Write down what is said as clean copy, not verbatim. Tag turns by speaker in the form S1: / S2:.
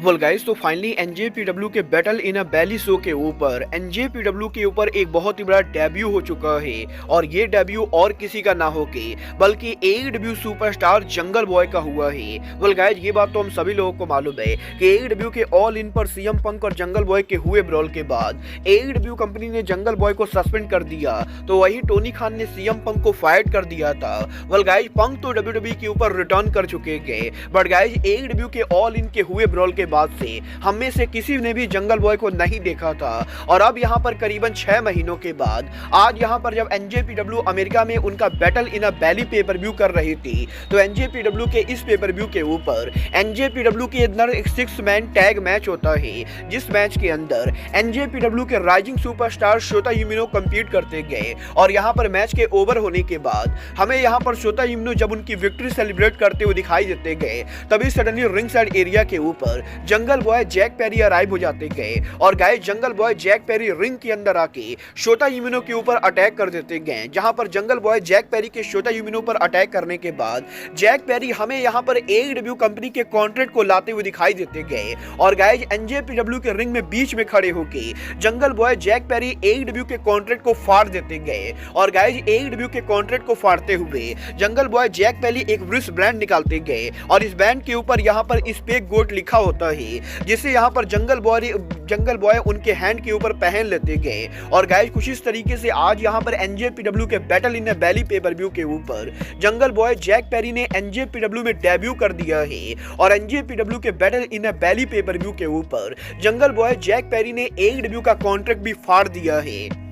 S1: Well guys, तो finally NJPW के battle in a valley show के ऊपर एनजेपीडब्ल्यू के ऊपर एक बहुत ही बड़ा डेब्यू हो चुका है। और ये डेब्यू और किसी का ना होके बल्कि एईडब्ल्यू सुपरस्टार जंगल बॉय का हुआ है। वेल गाइस, ये बात तो हम सभी लोगों को मालूम है कि एईडब्ल्यू के ऑल इन पर सीएम पंक और जंगल बॉय के हुए ब्रॉल के बाद एईडब्ल्यू कंपनी ने जंगल बॉय को सस्पेंड कर दिया, तो वही टोनी खान ने सीएम पंक को फायर कर दिया था। वेल गाइस, पंक तो डब्ल्यूडब्ल्यूई के ऊपर रिटर्न कर चुके गए, बट गाइस एईडब्ल्यू के ऑल इन के हुए ब्रॉल के बाद से हम में से किसी ने भी जंगल बॉय को नहीं देखा था। और अब यहाँ पर करीबन 6 महीनों के बाद आज यहाँ पर जब एनजेपीडब्ल्यू अमेरिका में उनका battle in a valley pay per view कर रही थी, तो एनजेपीडब्ल्यू के इस पेपर व्यू के ऊपर एनजेपीडब्ल्यू के अंदर एक 6 मैन टैग मैच होता है, जिस मैच के अंदर एनजेपीडब्ल्यू के राइजिंग सुपरस्टार शोता युमिनो कंपीट करते गए। और यहाँ पर मैच के ओवर होने के बाद हमें यहाँ पर शोता युमिनो जब उनकी विक्ट्री सेलिब्रेट करते हुए दिखाई देते गए, तभी सडनली रिंग साइड एरिया के ऊपर jungle boy Jack Perry arrive हो जाते गए। और guys, jungle boy Jack Perry ring के अंदर आके शोता युमिनो के ऊपर अटैक कर देते गए, जहां पर जंगल बॉय जैक पेरी के शोता युमिनो पर अटैक करने के बाद जैक पेरी हमें यहां पर एईडब्ल्यू कंपनी के कॉन्ट्रैक्ट को लाते हुए दिखाई देते गए। और गाइस, एनजेपीडब्ल्यू के रिंग में बीच में खड़े होके jungle boy Jack Perry AEW के कॉन्ट्रैक्ट को फाड़ देते गए। और गाइस, एईडब्ल्यू के कॉन्ट्रैक्ट को फाड़ते हुए जंगल बॉय जैक पेरी एक रिस्ट ब्रांड निकालते गए, और इस बैंड के ऊपर यहां पर स्पेक गोट लिखा होता है, जिसे यहाँ पर जंगल बॉय उनके हैंड के ऊपर पहन लेते गए। और गाइस, कुछ इस तरीके से आज यहाँ पर एनजेपीडब्ल्यू के battle in a valley pay per view के ऊपर जंगल बॉय जैक पेरी ने एनजेपीडब्ल्यू में डेब्यू कर दिया है। और एनजेपीडब्ल्यू के battle in a valley pay per view के ऊपर जंगल बॉय जैक पेरी ने एईडब्ल्यू का कॉन्ट्रैक्ट भी फाड़ दिया है।